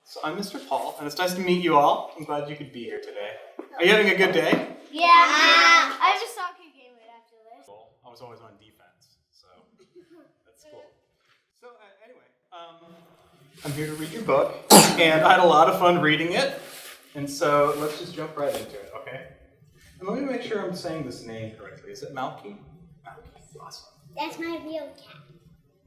So I'm Mr. Paul, and it's nice to meet you all. I'm glad you could be here today. Are you having a good day? Yeah. I have a soccer game right after this. I was always on defense, so that's cool. So anyway, I'm here to read your book, and I had a lot of fun reading it. And so let's just jump right into it, okay? And let me make sure I'm saying this name correctly. Is it Malky? Malky, awesome. That's my real cat.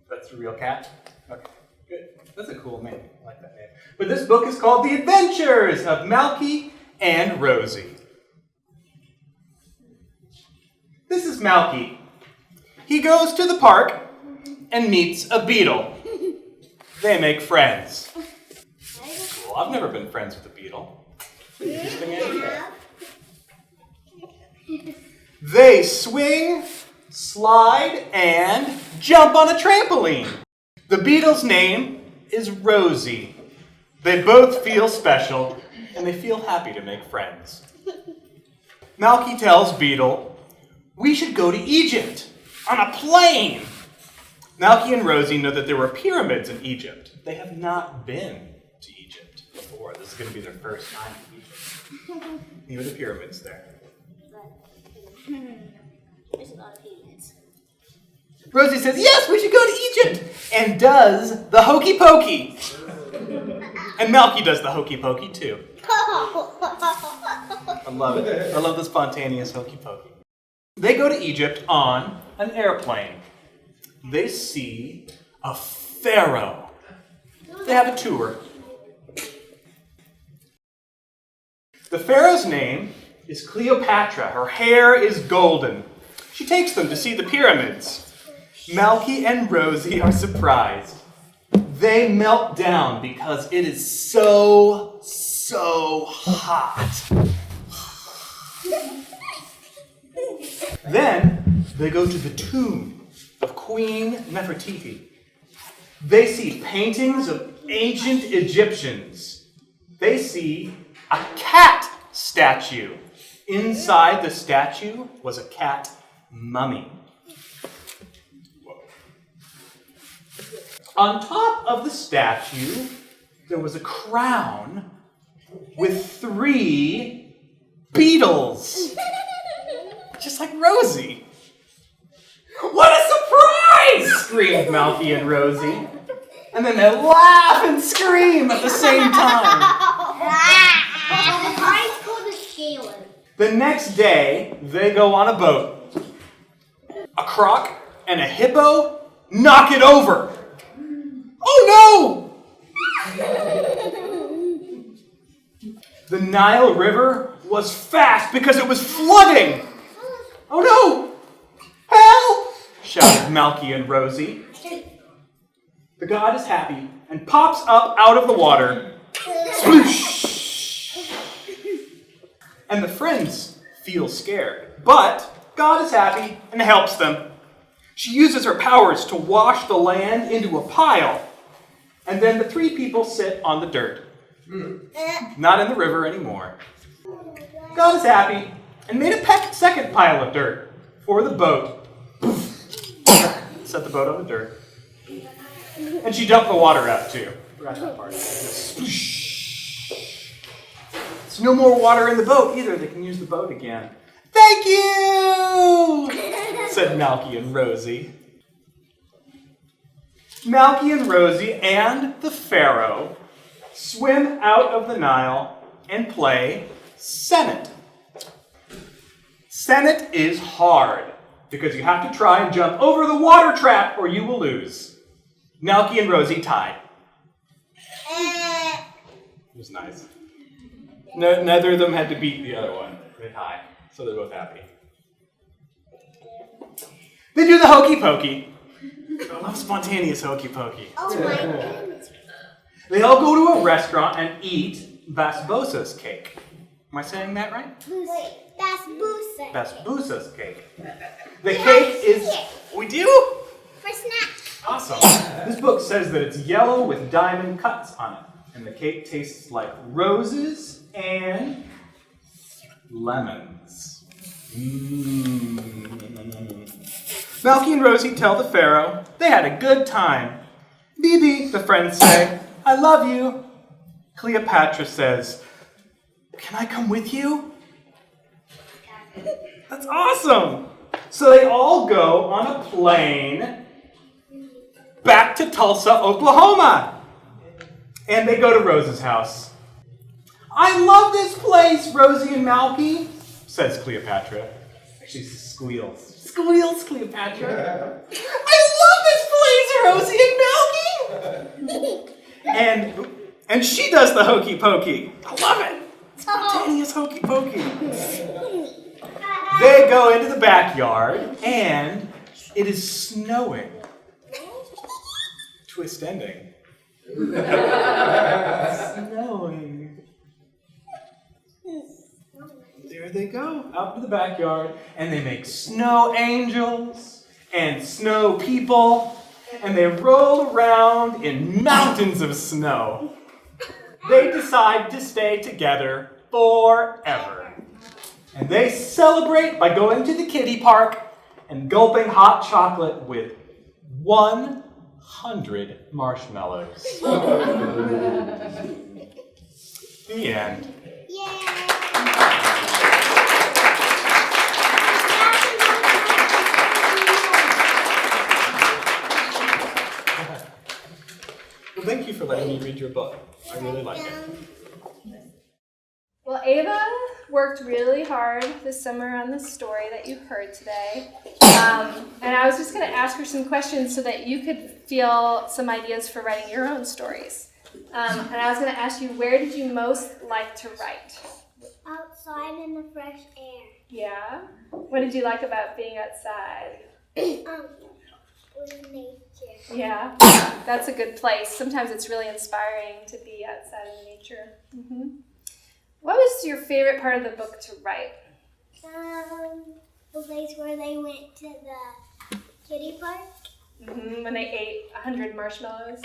That's a real cat? Okay, good. That's a cool name. I like that name. But this book is called The Adventures of Malky and Rosie. This is Malky. He goes to the park and meets a beetle. They make friends. Well, I've never been friends with a beetle. Interesting idea. They swing, slide, and jump on a trampoline. The beetle's name is Rosie. They both feel special, and they feel happy to make friends. Malky tells Beetle, "We should go to Egypt on a plane." Malky and Rosie know that there were pyramids in Egypt. They have not been to Egypt before. This is going to be their first time in Egypt. Here are the pyramids there. There's a lot of pyramids. Rosie says, "Yes, we should go to Egypt," and does the hokey pokey. And Malky does the hokey pokey too. I love it. I love the spontaneous hokey pokey. They go to Egypt on an airplane. They see a pharaoh. They have a tour. The pharaoh's name is Cleopatra. Her hair is golden. She takes them to see the pyramids. Malky and Rosie are surprised. They melt down because it is so hot. Then they go to the tomb of Queen Nefertiti. They see paintings of ancient Egyptians. They see a cat statue. Inside the statue was a cat mummy. On top of the statue, there was a crown with 3 beetles. Just like Rosie. "What a surprise!" screamed Malky and Rosie. And then they laugh and scream at the same time. Mine's called a scaler. The next day, they go on a boat. A croc and a hippo knock it over. Oh no! The Nile River was fast because it was flooding. Oh no! Help! Shouted Malky and Rosie. The god is happy and pops up out of the water. Sploosh! And the friends feel scared. But God is happy and helps them. She uses her powers to wash the land into a pile. And then the 3 people sit on the dirt. Not in the river anymore. God is happy and made a second pile of dirt for the boat. Set the boat on the dirt. And she dumped the water out too. Forgot that part. There's no more water in the boat either. They can use the boat again. "Thank you!" said Malky and Rosie. Malky and Rosie and the Pharaoh swim out of the Nile and play Senet. Senet is hard because you have to try and jump over the water trap or you will lose. Malky and Rosie tied. It was nice. Neither of them had to beat the other one. They tied, so they're both happy. They do the hokey pokey. I love spontaneous hokey pokey. Oh my goodness. They all go to a restaurant and eat Basbousa's cake. Am I saying that right? Wait, that's Boosa. Basbousa's cake. The cake is... We do? For snacks. Awesome. This book says that it's yellow with diamond cuts on it. And the cake tastes like roses and lemons. Malky and Rosie tell the Pharaoh they had a good time. "Bibi," the friends say, "I love you." Cleopatra says, "Can I come with you?" That's awesome! So they all go on a plane back to Tulsa, Oklahoma. And they go to Rose's house. "I love this place, Rosie and Malky," says Cleopatra. Actually, squeals. Squeals, Cleopatra. "I love this place, Rosie and Malky." And she does the hokey pokey. I love it. Spontaneous hokey pokey. They go into the backyard, and it is snowing. Twist ending. Snowing. There they go, out to the backyard, and they make snow angels and snow people, and they roll around in mountains of snow. They decide to stay together forever. And they celebrate by going to the kiddie park and gulping hot chocolate with 100 marshmallows. The end. Well, thank you for letting me read your book. I really like it. Well, Ava worked really hard this summer on the story that you heard today. And I was just going to ask her some questions so that you could feel some ideas for writing your own stories. And I was going to ask you, where did you most like to write? Outside in the fresh air. Yeah? What did you like about being outside? With nature. Yeah? That's a good place. Sometimes it's really inspiring to be outside in nature. Mm-hmm. What was your favorite part of the book to write? The place where they went to the kiddie park. Mm-hmm. When they ate 100 marshmallows?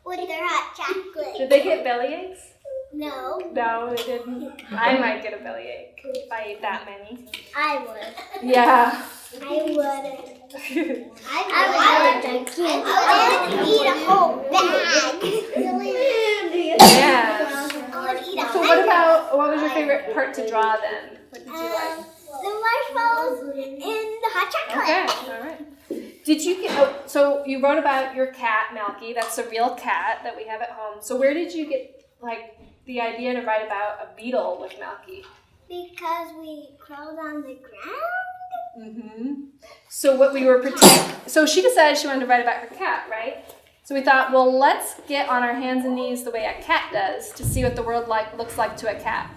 With their hot chocolate. Did they get bellyaches? No. No, they didn't. I might get a bellyache if I ate that many. I would. Yeah. I wouldn't. I would eat a whole bag. Yeah. I would eat a So what was your favorite part to draw then? What did you like? The marshmallows and the hot chocolate. Okay, all right. Did you get, so you wrote about your cat, Malky. That's a real cat that we have at home. So where did you get, the idea to write about a beetle with Malky? Because we crawled on the ground. Mm-hmm. So what we were so she decided she wanted to write about her cat, right? So we thought, well, let's get on our hands and knees the way a cat does to see what the world looks like to a cat.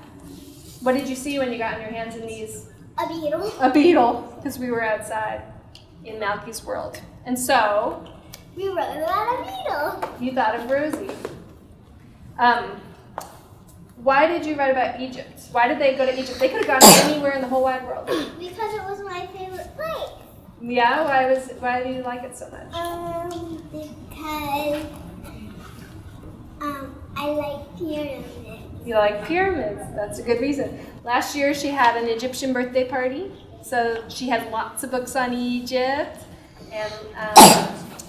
What did you see when you got on your hands and knees? A beetle. A beetle, because we were outside in Malky's world. And so we wrote about a beetle. You thought of Rosie. Why did you write about Egypt? Why did they go to Egypt? They could have gone anywhere in the whole wide world. Because it was my favorite place. Yeah, why do you like it so much? Because I like pyramids. You like pyramids. That's a good reason. Last year she had an Egyptian birthday party, so she had lots of books on Egypt. And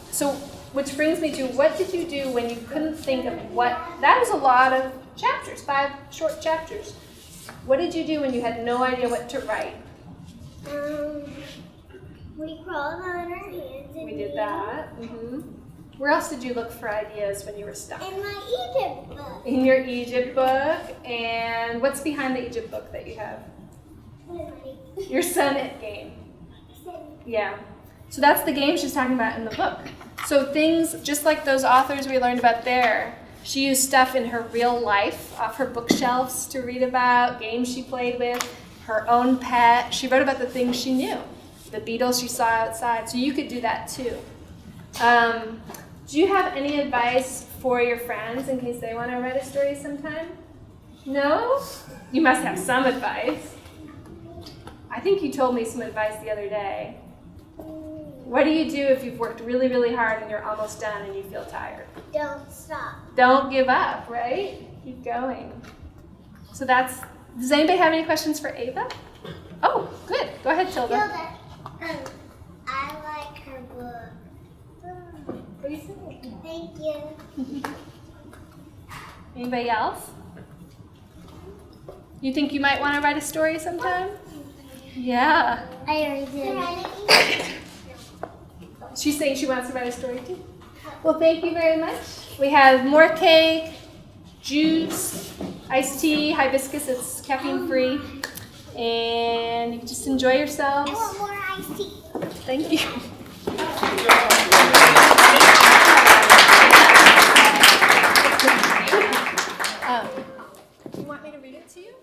so, which brings me to, what did you do when you couldn't think of what? That was a lot of chapters, 5 short chapters. What did you do when you had no idea what to write? We crawled on our hands. And We did that. Mm-hmm. Where else did you look for ideas when you were stuck? In my Egypt book. In your Egypt book. And what's behind the Egypt book that you have? Your Sonnet game. Yeah. So that's the game she's talking about in the book. So things, just like those authors we learned about there, she used stuff in her real life off her bookshelves to read about, games she played with, her own pet. She wrote about the things she knew, the beetles she saw outside. So you could do that too. Do you have any advice for your friends in case they want to write a story sometime? No? You must have some advice. I think you told me some advice the other day. What do you do if you've worked really, really hard and you're almost done and you feel tired? Don't stop. Don't give up, right? Keep going. So does anybody have any questions for Ava? Oh, good. Go ahead, Tilda. Tilda, I like her book. What do you think? Thank you. Anybody else? You think you might want to write a story sometime? Yeah. I already did. She's saying she wants to write a story too. Well, thank you very much. We have more cake, juice, iced tea, hibiscus, it's caffeine free. And you can just enjoy yourselves. I want more iced tea. Thank you. Do you want me to read it to you?